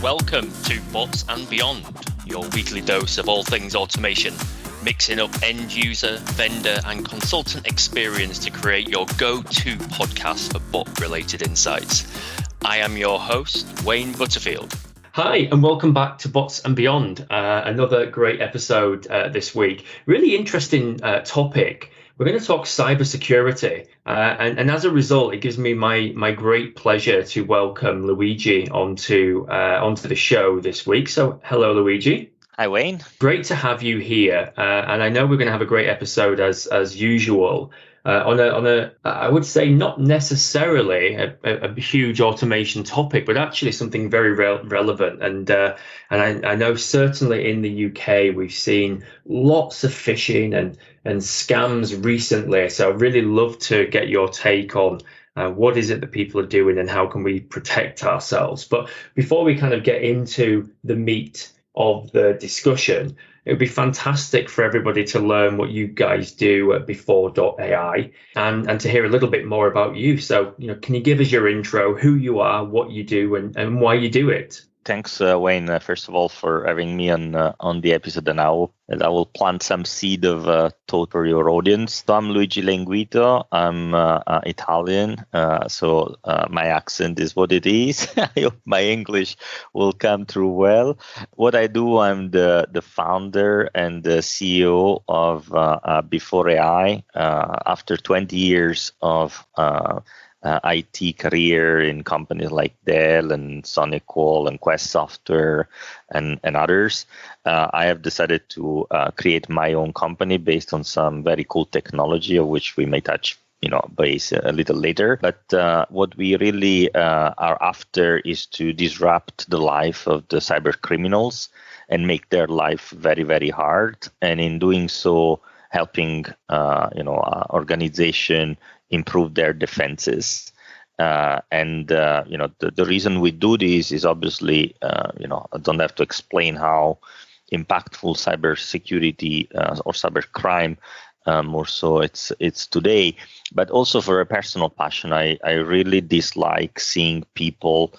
Welcome to Bots and Beyond, your weekly dose of all things automation, mixing up end user, vendor, and consultant experience to create your go-to podcast for bot-related insights. I am your host, Wayne Butterfield. Hi, and welcome back to Bots and Beyond. Another great episode this week. Really interesting topic. We're going to talk cybersecurity, and as a result, it gives me my great pleasure to welcome Luigi onto the show this week. So, hello, Luigi. Hi, Wayne. Great to have you here, and I know we're going to have a great episode as usual. On a I would say not necessarily a huge automation topic, but actually something very relevant. And I know certainly in the UK we've seen lots of phishing and scams recently. So I'd really love to get your take on what is it that people are doing and how can we protect ourselves. But before we kind of get into the meat of the discussion, it would be fantastic for everybody to learn what you guys do at before.ai and to hear a little bit more about you. So, can you give us your intro, who you are, what you do, and why you do it? Thanks, Wayne, first of all, for having me on the episode. And I will plant some seed of thought for your audience. So I'm Luigi Lenguito. I'm Italian, so my accent is what it is. I hope my English will come through well. What I do, I'm the founder and the CEO of Before.ai. After 20 years of IT career in companies like Dell and SonicWall and Quest Software and others, I have decided to create my own company based on some very cool technology, of which we may touch base a little later. But what we really are after is to disrupt the life of the cyber criminals and make their life very, very hard. And in doing so, helping organization improve their defenses. The reason we do this is obviously, I don't have to explain how impactful cybersecurity or cybercrime, more so it's today, but also for a personal passion. I really dislike seeing people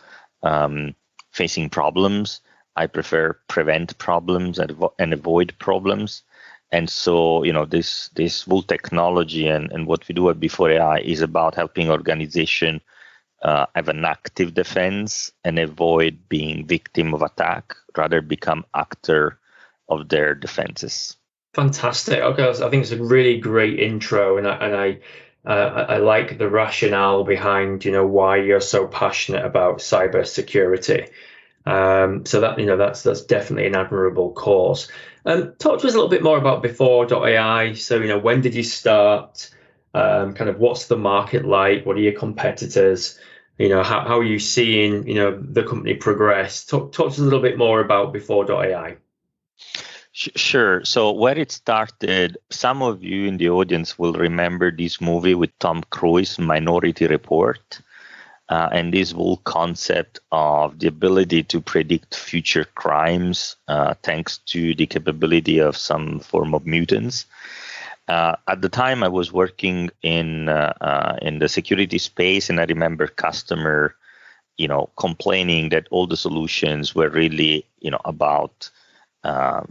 facing problems. I prefer prevent problems and avoid problems. And so, this whole technology and what we do at Before.ai is about helping organizations have an active defense and avoid being victim of attack, rather become actor of their defenses. Fantastic. Okay, I think it's a really great intro, and I like the rationale behind why you're so passionate about cybersecurity. So that's definitely an admirable cause. Talk to us a little bit more about before.ai. So, when did you start? Kind of what's the market like? What are your competitors? How are you seeing, the company progress? Talk to us a little bit more about before.ai. Sure. So where it started, some of you in the audience will remember this movie with Tom Cruise, Minority Report. And this whole concept of the ability to predict future crimes thanks to the capability of some form of mutants. At the time, I was working in the security space, and I remember customer, complaining that all the solutions were really, about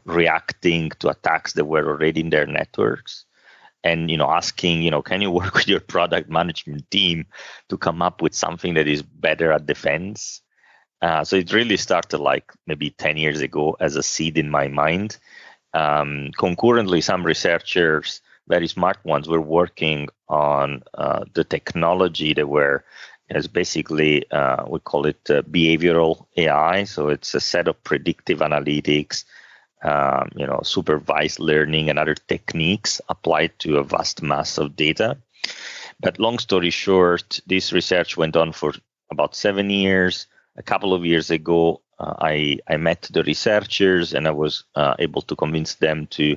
reacting to attacks that were already in their networks. And asking, can you work with your product management team to come up with something that is better at defense? So it really started like maybe 10 years ago as a seed in my mind. Concurrently, some researchers, very smart ones, were working on the technology that were, is basically we call it behavioral AI. So it's a set of predictive analytics, supervised learning and other techniques applied to a vast mass of data. But long story short, this research went on for about 7 years. A couple of years ago, I met the researchers and I was able to convince them to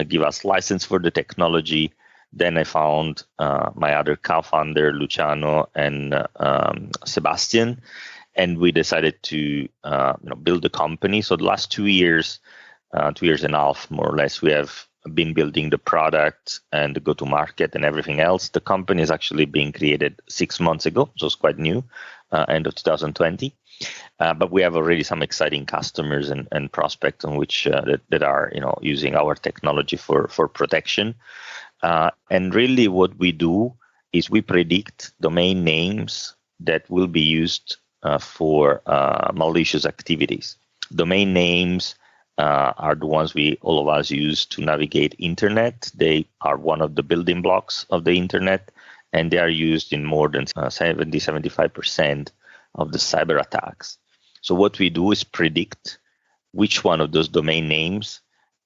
give us license for the technology. Then I found my other co-founder, Luciano, and Sebastian, and we decided to build a company. So the last 2 years, 2 years and a half, more or less, we have been building the product and the go-to-market and everything else. The company is actually being created 6 months ago, so it's quite new, end of 2020. But we have already some exciting customers and prospects on which that are using our technology for protection. And really, what we do is we predict domain names that will be used for malicious activities. Domain names are the ones all of us use to navigate internet. They are one of the building blocks of the internet, and they are used in more than 75% of the cyber attacks. So what we do is predict which one of those domain names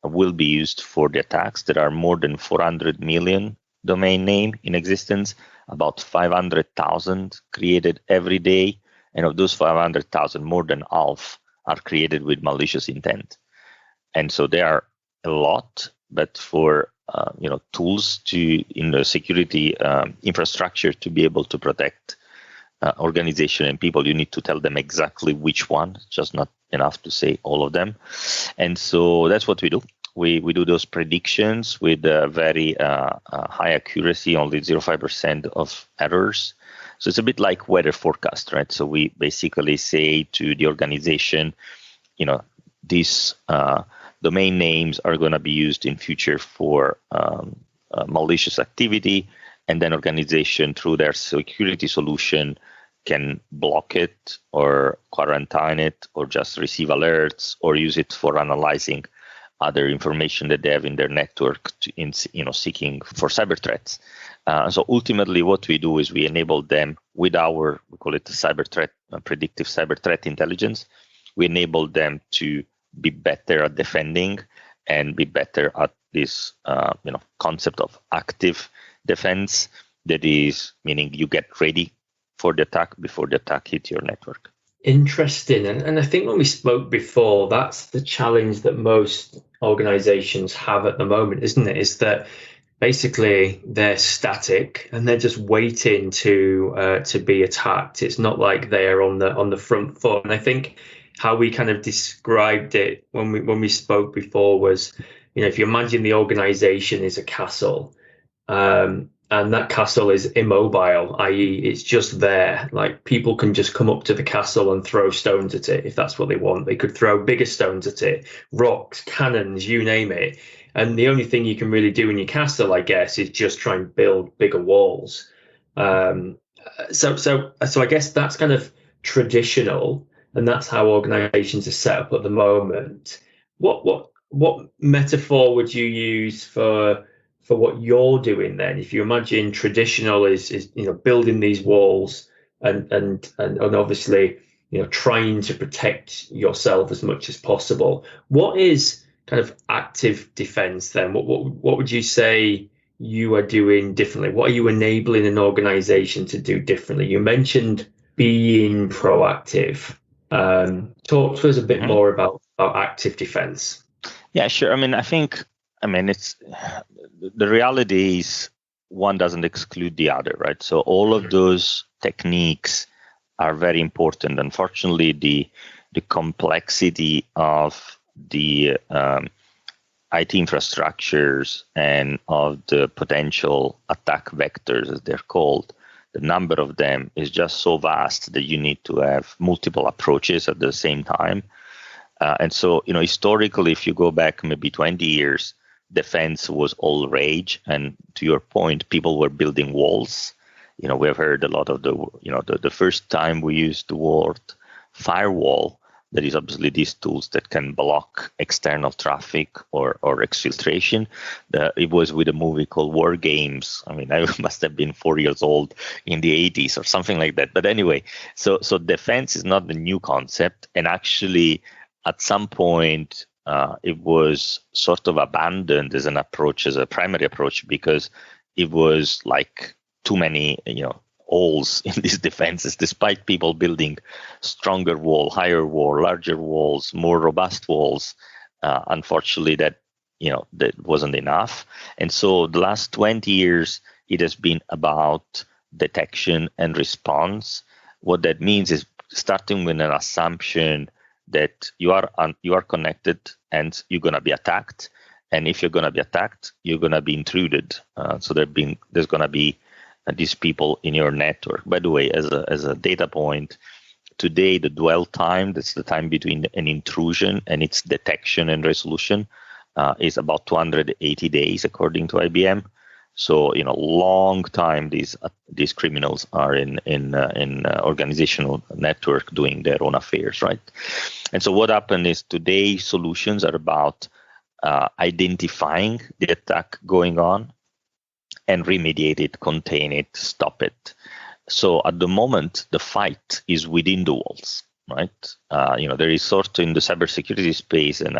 will be used for the attacks. There are more than 400 million domain name in existence, about 500,000 created every day. And of those 500,000, more than half are created with malicious intent. And so there are a lot, but for tools in the security infrastructure to be able to protect organization and people, you need to tell them exactly which one, just not enough to say all of them. And so that's what we do. We do those predictions with very high accuracy, only 0.5% of errors. So it's a bit like weather forecast, right? So we basically say to the organization, these domain names are going to be used in future for malicious activity, and then organization through their security solution can block it or quarantine it or just receive alerts or use it for analyzing other information that they have in their network in seeking for cyber threats. So ultimately what we do is we enable them with our, we call it the cyber threat, predictive cyber threat intelligence. We enable them to be better at defending and be better at this concept of active defense. That is, meaning you get ready for the attack before the attack hit your network. Interesting. And I think when we spoke before, that's the challenge that most organizations have at the moment, isn't it? Is that basically they're static and they're just waiting to be attacked. It's not like they're on the front foot. And I think how we kind of described it when we spoke before was, if you imagine the organization is a castle, and that castle is immobile, i.e. it's just there. Like, people can just come up to the castle and throw stones at it if that's what they want. They could throw bigger stones at it, rocks, cannons, you name it. And the only thing you can really do in your castle, I guess, is just try and build bigger walls. So I guess that's kind of traditional, and that's how organizations are set up at the moment. What metaphor would you use for what you're doing then? If you imagine traditional is building these walls and obviously trying to protect yourself as much as possible, what is kind of active defense then? What would you say you are doing differently? What are you enabling an organization to do differently? You mentioned being proactive. Talk to us a bit more about active defense. Yeah, sure. It's the reality is one doesn't exclude the other, right? So all of those techniques are very important. Unfortunately, the complexity of the IT infrastructures and of the potential attack vectors, as they're called, the number of them is just so vast that you need to have multiple approaches at the same time. And so, historically, if you go back maybe 20 years, defense was all rage. And to your point, people were building walls. We have heard a lot of the first time we used the word firewall, that is obviously these tools that can block external traffic or exfiltration. It was with a movie called War Games. I must have been 4 years old in the 80s or something like that. But anyway, so defense is not the new concept. And actually, at some point, it was sort of abandoned as an approach, as a primary approach, because it was like too many, holes in these defenses, despite people building stronger wall, higher wall, larger walls, more robust walls. Unfortunately, that wasn't enough. And so the last 20 years, it has been about detection and response. What that means is starting with an assumption that you are connected and you're going to be attacked, And if you're going to be attacked, you're going to be intruded. So there's going to be these people in your network. By the way, as a data point, today the dwell time, that's the time between an intrusion and its detection and resolution, is about 280 days according to IBM. So long time these criminals are in organizational network doing their own affairs, right? And so what happened is today solutions are about identifying the attack going on and remediate it, contain it, stop it. So at the moment, the fight is within the walls, right? There is sort of in the cybersecurity space and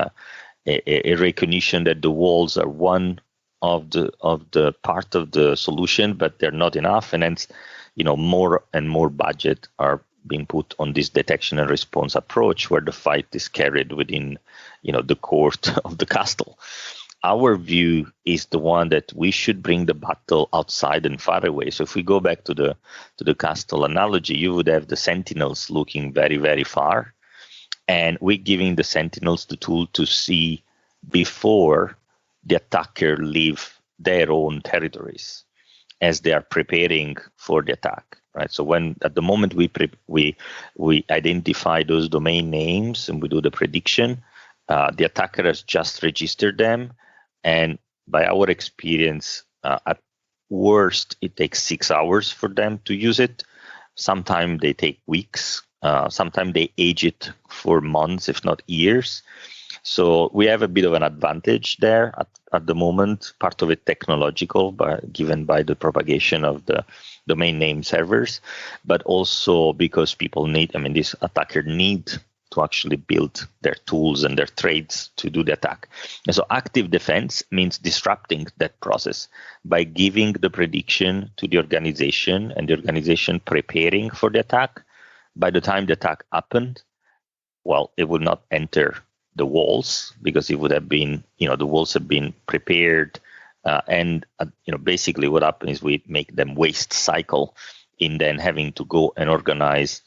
a recognition that the walls are one of the part of the solution, but they're not enough, and hence, more and more budget are being put on this detection and response approach, where the fight is carried within, the court of the castle. Our view is the one that we should bring the battle outside and far away. So if we go back to the castle analogy, you would have the sentinels looking very, very far, and we're giving the sentinels the tool to see before the attacker leave their own territories as they are preparing for the attack, right? So at the moment we identify those domain names and we do the prediction, the attacker has just registered them, and by our experience, at worst it takes 6 hours for them to use it. Sometimes they take weeks. Sometimes they age it for months, if not years. So we have a bit of an advantage there at the moment, part of it technological, given by the propagation of the domain name servers, but also because people this attacker need to actually build their tools and their trades to do the attack. And so active defense means disrupting that process by giving the prediction to the organization and the organization preparing for the attack. By the time the attack happened, it would not enter the walls because it would have been, the walls have been prepared. Basically what happens is we make them waste cycle in then having to go and organize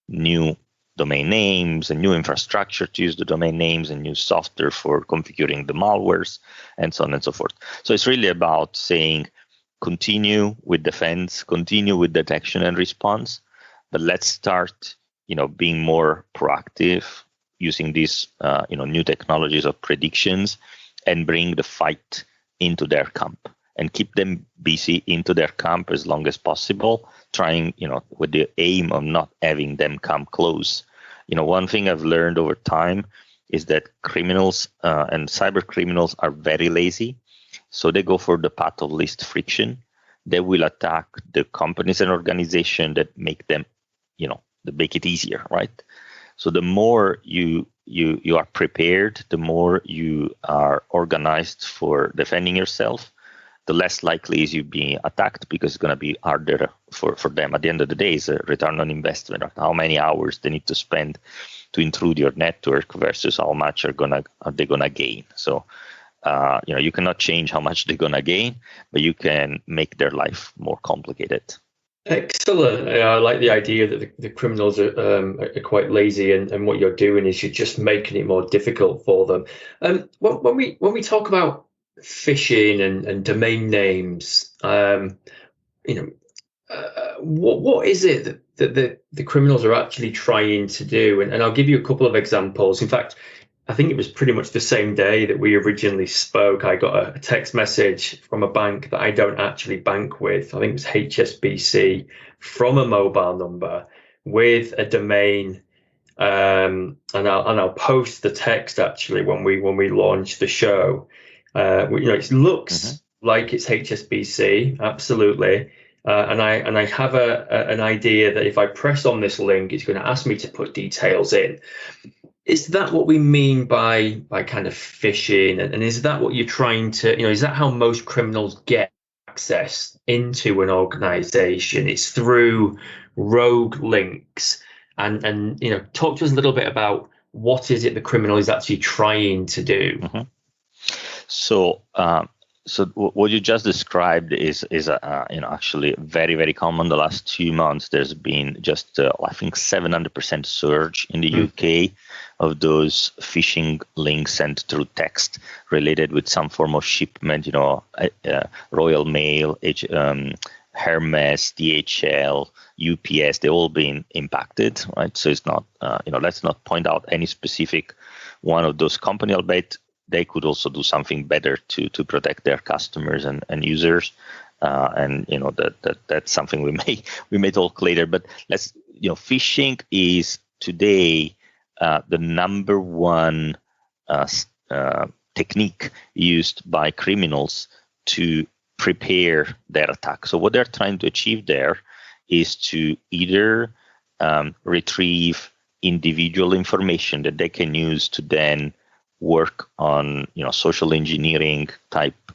new domain names and new infrastructure to use the domain names and new software for configuring the malwares and so on and so forth. So it's really about saying continue with defense, continue with detection and response, but let's start, being more proactive using these, new technologies of predictions and bring the fight into their camp and keep them busy into their camp as long as possible, trying, with the aim of not having them come close. One thing I've learned over time is that criminals and cyber criminals are very lazy. So they go for the path of least friction. They will attack the companies and organizations that make them, that make it easier, right? So the more you are prepared, the more you are organized for defending yourself, the less likely is you being attacked because it's going to be harder for them. At the end of the day, it's a return on investment, right? How many hours they need to spend to intrude your network versus how much are they gonna gain. So you cannot change how much they're gonna gain, but you can make their life more complicated. Excellent. I like the idea that the criminals are quite lazy, and what you're doing is you're just making it more difficult for them. When we talk about phishing and domain names, what is it that the criminals are actually trying to do? And I'll give you a couple of examples. In fact, I think it was pretty much the same day that we originally spoke. I got a text message from a bank that I don't actually bank with. I think it was HSBC, from a mobile number with a domain. And I'll post the text actually when we launch the show. It looks like it's HSBC, absolutely. And I have an idea that if I press on this link, it's going to ask me to put details in. Is that what we mean by kind of phishing? And is that what you're trying to, is that how most criminals get access into an organization? It's through rogue links. And talk to us a little bit about what is it the criminal is actually trying to do. So So what you just described is actually very, very common. The last 2 months, there's been just I think 700% surge in the UK of those phishing links sent through text related with some form of shipment. Royal Mail, Hermes, DHL, UPS. They've all been impacted, right? So it's not let's not point out any specific one of those companies. I'll bet they could also do something better to protect their customers and users, and that's something we may talk later. But phishing is today the number one technique used by criminals to prepare their attack. So what they're trying to achieve there is to either retrieve individual information that they can use to then work on social engineering type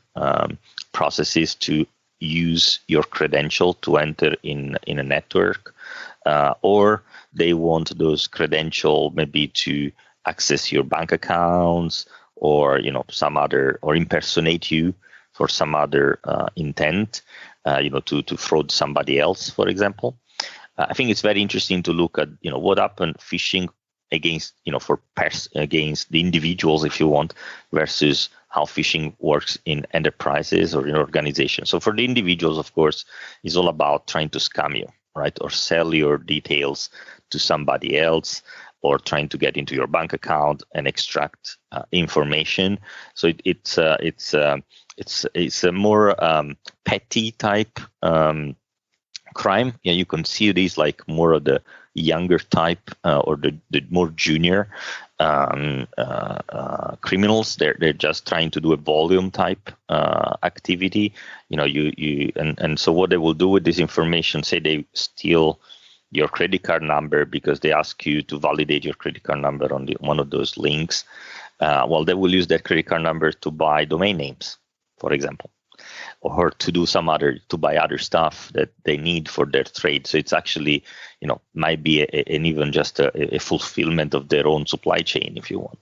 processes to use your credential to enter in a network, or they want those credential maybe to access your bank accounts or some other, or impersonate you for some other intent, to fraud somebody else, for example. I think it's very interesting to look at what happened phishing against against the individuals, if you want, versus how phishing works in enterprises or in organizations. So for the individuals, of course, it's all about trying to scam you, right, or sell your details to somebody else, or trying to get into your bank account and extract information. So it's a more petty type crime. You can see these like more of the younger type or the more junior criminals. They're just trying to do a volume type activity. And so what they will do with this information, say they steal your credit card number because they ask you to validate your credit card number on one of those links. Well, they will use that credit card number to buy domain names, for example, or to buy other stuff that they need for their trade. So it's actually, might be an even just a fulfillment of their own supply chain, if you want.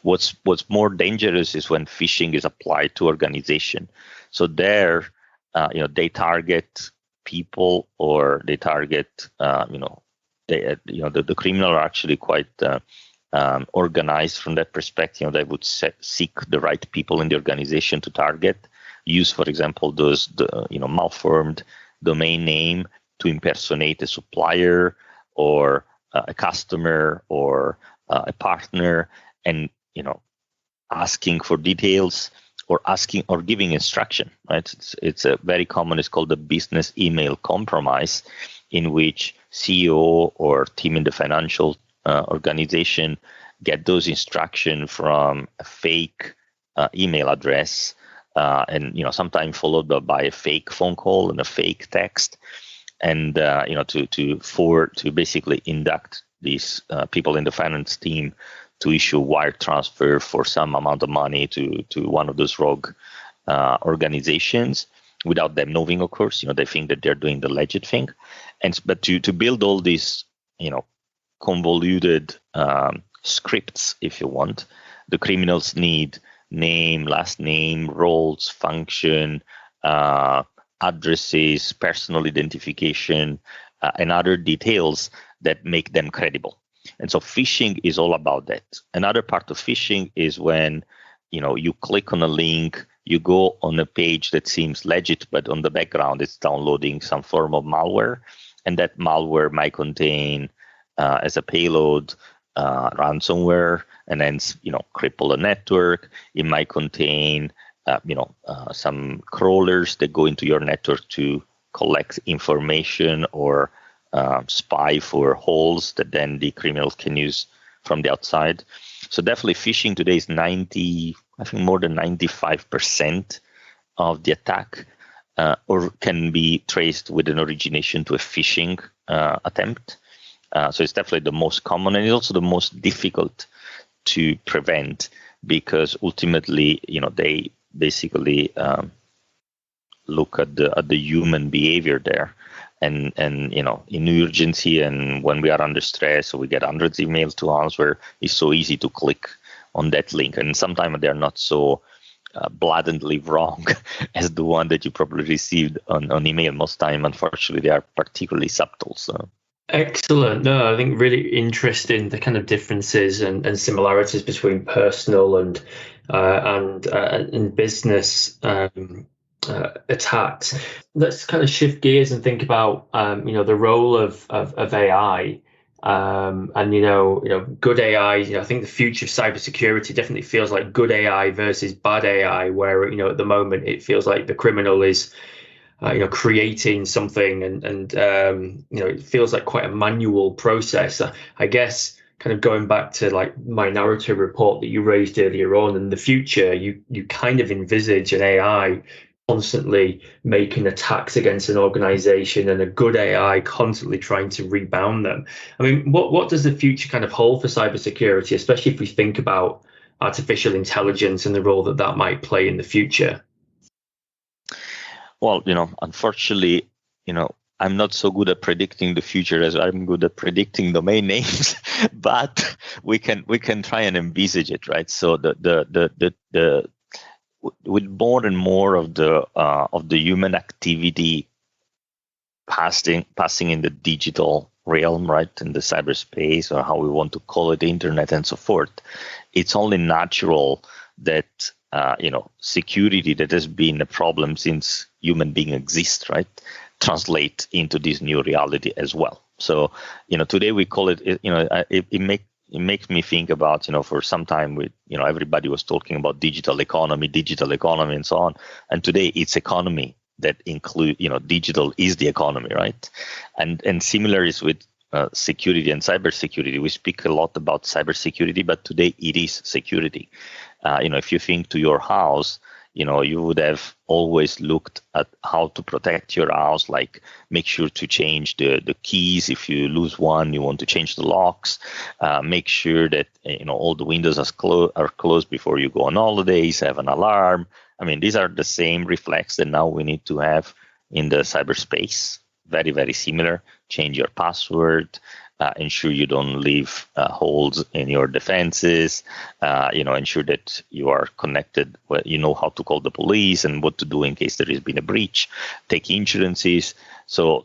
What's more dangerous is when phishing is applied to organization. So there, they target people, or they target, the criminal are actually quite organized from that perspective. They would seek the right people in the organization to target. Use, for example, those malformed domain name to impersonate a supplier or a customer or a partner, and asking for details or asking or giving instruction. Right? It's a very common. It's called the business email compromise, in which CEO or team in the financial organization get those instructions from a fake email address. And sometimes followed by a fake phone call and a fake text, and to basically induct these people in the finance team to issue wire transfer for some amount of money to one of those rogue organizations without them knowing. Of course, they think that they're doing the legit thing, but to build all these convoluted scripts, if you want, the criminals need name, last name, roles, function, addresses, personal identification, and other details that make them credible. And so phishing is all about that. Another part of phishing is when you click on a link, you go on a page that seems legit, but on the background it's downloading some form of malware, and that malware might contain as a payload ransomware, and then cripple a network. It might contain some crawlers that go into your network to collect information or spy for holes that then the criminals can use from the outside. So definitely phishing today is more than 95% of the attack or can be traced with an origination to a phishing attempt. So it's definitely the most common, and it's also the most difficult to prevent, because ultimately, they basically look at the human behavior there, and in urgency, and when we are under stress, or we get hundreds of emails to answer, it's so easy to click on that link, and sometimes they're not so blatantly wrong as the one that you probably received on email. Most time, unfortunately, they are particularly subtle. So. Excellent. No, I think really interesting the kind of differences and similarities between personal and business attacks. Let's kind of shift gears and think about the role of AI. And good AI. I think the future of cybersecurity definitely feels like good AI versus bad AI, where at the moment it feels like the criminal is creating something and it feels like quite a manual process. I guess kind of going back to like minority report that you raised earlier on, in the future you kind of envisage an AI constantly making attacks against an organization and a good AI constantly trying to rebound them. I mean, what does the future kind of hold for cybersecurity, especially if we think about artificial intelligence and the role that might play in the future? Well, unfortunately, I'm not so good at predicting the future as I'm good at predicting domain names, but we can try and envisage it, right? So the with more and more of the human activity passing in the digital realm, right, in the cyberspace, or how we want to call it, the internet and so forth, it's only natural that security that has been a problem since human being exists, right, translate into this new reality as well. So today we call it, it makes me think about, for some time everybody was talking about digital economy and so on, and today it's economy that include, digital is the economy, right? And similar is with security and cybersecurity. We speak a lot about cybersecurity, but today it is security. If you think to your house, you would have always looked at how to protect your house, like make sure to change the keys. If you lose one, you want to change the locks. Make sure that all the windows are closed before you go on holidays. Have an alarm. I mean, these are the same reflex that now we need to have in the cyberspace. Very, very similar. Change your password. Ensure you don't leave holes in your defenses. Ensure that you are connected. You know how to call the police and what to do in case there has been a breach. Take insurances. So,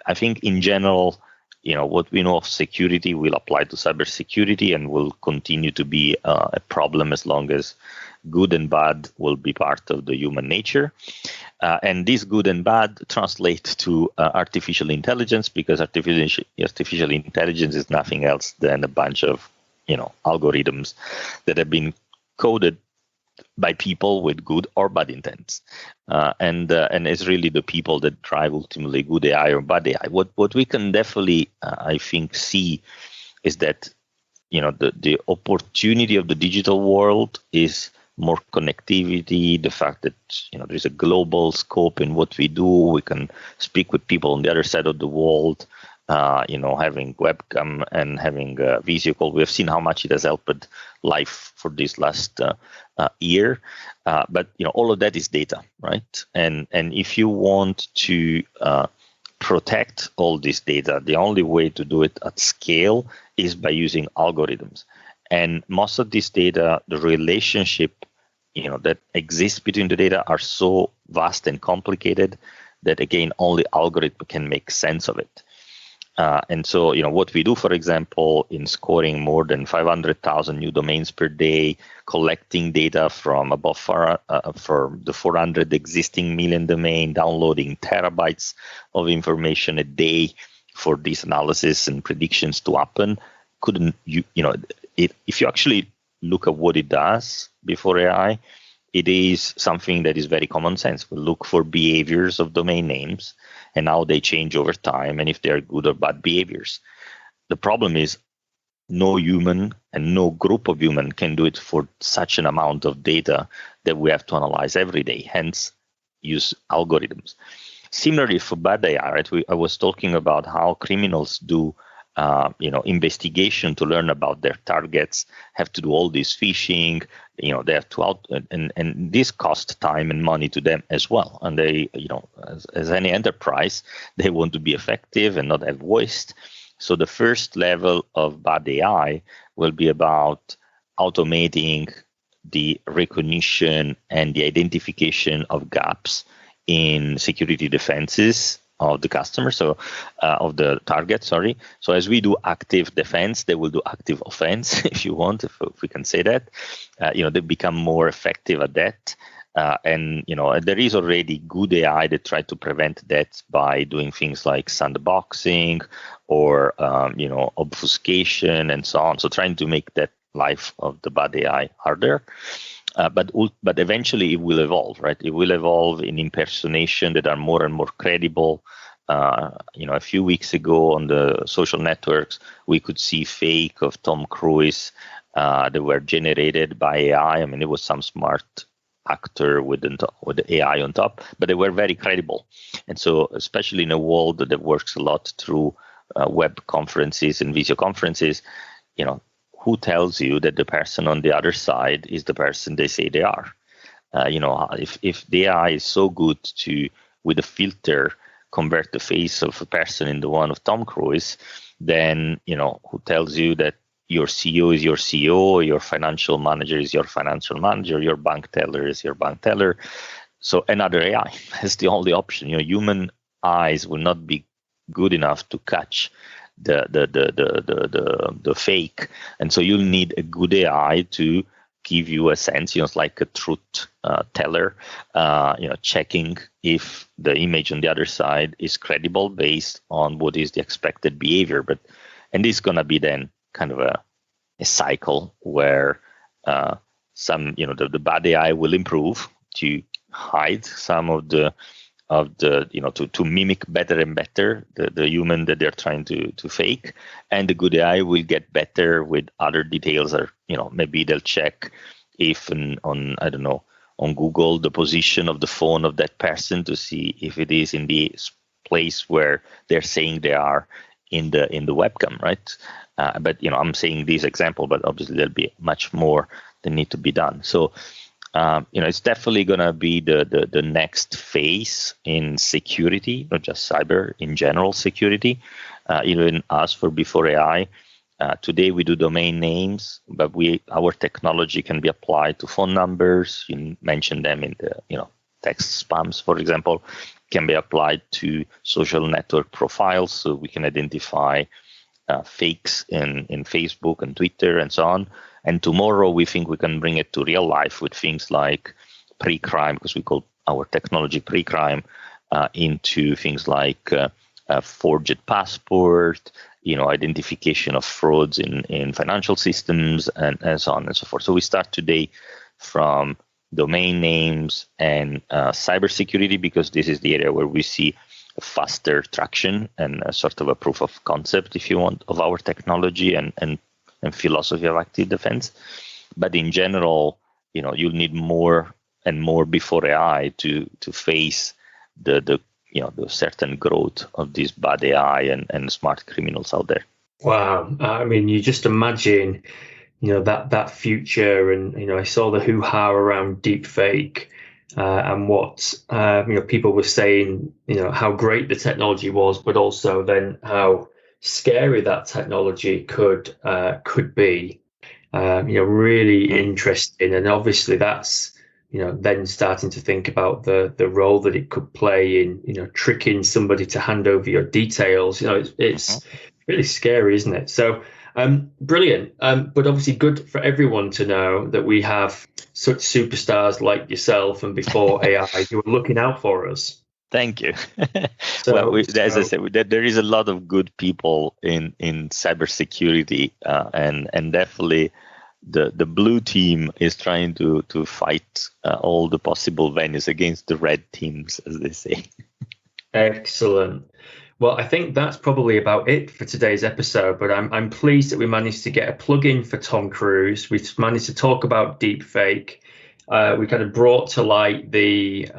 I think in general, what we know of security will apply to cybersecurity and will continue to be a problem as long as good and bad will be part of the human nature. And this good and bad translate to artificial intelligence, because artificial intelligence is nothing else than a bunch of algorithms that have been coded by people with good or bad intents, and it's really the people that drive ultimately good AI or bad AI. What we can definitely I think see is that the opportunity of the digital world is more connectivity, the fact that there's a global scope in what we do. We can speak with people on the other side of the world, having webcam and having video call. We have seen how much it has helped life for this last year, but all of that is data, right? And if you want to protect all this data, the only way to do it at scale is by using algorithms. And most of this data, the relationship, that exists between the data are so vast and complicated that, again, only algorithm can make sense of it. And so, what we do, for example, in scoring more than 500,000 new domains per day, collecting data from above for the 400 existing million domain, downloading terabytes of information a day for this analysis and predictions to happen, if you actually look at what it does before AI, it is something that is very common sense. We look for behaviors of domain names and how they change over time, and if they are good or bad behaviors. The problem is no human and no group of human can do it for such an amount of data that we have to analyze every day, hence use algorithms. Similarly, for bad AI, right? I was talking about how criminals do investigation to learn about their targets, have to do all this phishing, they have to and this costs time and money to them as well. And they, as any enterprise, they want to be effective and not have waste. So the first level of bad AI will be about automating the recognition and the identification of gaps in security defenses of the customer, so of the target, sorry. So as we do active defense, they will do active offense, if you want, if we can say that. They become more effective at that. And there is already good AI that try to prevent that by doing things like sandboxing or obfuscation and so on. So trying to make that life of the bad AI harder. But eventually it will evolve, right? It will evolve in impersonation that are more and more credible. A few weeks ago on the social networks, we could see fake of Tom Cruise that were generated by AI. I mean, it was some smart actor with AI on top, but they were very credible. And so, especially in a world that works a lot through web conferences and video conferences, who tells you that the person on the other side is the person they say they are? If the AI is so good to, with a filter, convert the face of a person into one of Tom Cruise, then, who tells you that your CEO is your CEO, your financial manager is your financial manager, your bank teller is your bank teller. So another AI is the only option. Human eyes will not be good enough to catch the fake, and so you'll need a good AI to give you a sense. It's like a truth teller, checking if the image on the other side is credible based on what is the expected behavior. And this is gonna be then kind of a cycle where the bad AI will improve to hide some of the to mimic better and better the human that they're trying to fake, and the good AI will get better with other details. Or maybe they'll check if on Google the position of the phone of that person to see if it is in the place where they're saying they are in the webcam, right? But I'm saying this example, but obviously there'll be much more that need to be done. So it's definitely going to be the next phase in security, not just cyber, in general security. Even us for Before AI, today we do domain names, but our technology can be applied to phone numbers. You mentioned them in the text spams, for example, can be applied to social network profiles, so we can identify fakes in Facebook and Twitter and so on. And tomorrow we think we can bring it to real life with things like pre-crime, because we call our technology pre-crime, into things like forged passport, identification of frauds in financial systems, and so on and so forth. So we start today from domain names and cybersecurity, because this is the area where we see faster traction and a sort of a proof of concept, if you want, of our technology and philosophy of active defense. But in general, you'll need more and more Before AI to face the certain growth of this bad AI and smart criminals out there. Wow. I mean, you just imagine, that future, and, I saw the hoo-ha around deepfake and what, people were saying, how great the technology was, but also then how scary that technology could be. Really interesting. And obviously that's, then starting to think about the role that it could play in, tricking somebody to hand over your details. It's really scary, isn't it? So brilliant. But obviously good for everyone to know that we have such superstars like yourself and Before AI who are looking out for us. Thank you. As I said, there is a lot of good people in cybersecurity, and definitely the blue team is trying to fight all the possible venues against the red teams, as they say. Excellent. Well, I think that's probably about it for today's episode, but I'm pleased that we managed to get a plug-in for Tom Cruise. We've managed to talk about deepfake. We kind of brought to light the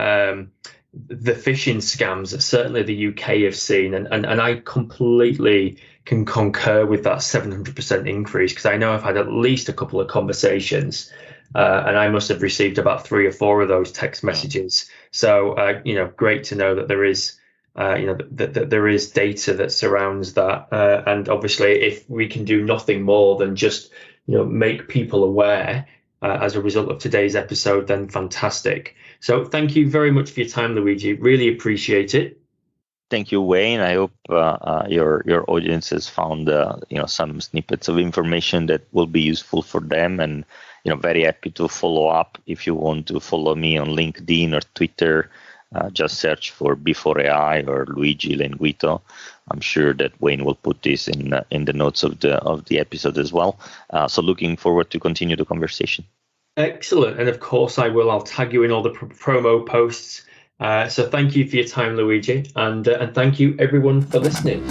phishing scams that certainly the UK have seen, and I completely can concur with that 700% increase, because I know I've had at least a couple of conversations, and I must have received about 3 or 4 of those text messages. So great to know that there is that there is data that surrounds that, and obviously if we can do nothing more than just make people aware, as a result of today's episode, then fantastic. So thank you very much for your time, Luigi. Really appreciate it. Thank you, Wayne. I hope your audience has found some snippets of information that will be useful for them, and very happy to follow up. If you want to follow me on LinkedIn or Twitter, just search for before.ai or Luigi Lenguito. I'm sure that Wayne will put this in the notes of the episode as well. So looking forward to continue the conversation. Excellent, and of course I will. I'll tag you in all the promo posts. So thank you for your time, Luigi, and thank you everyone for listening.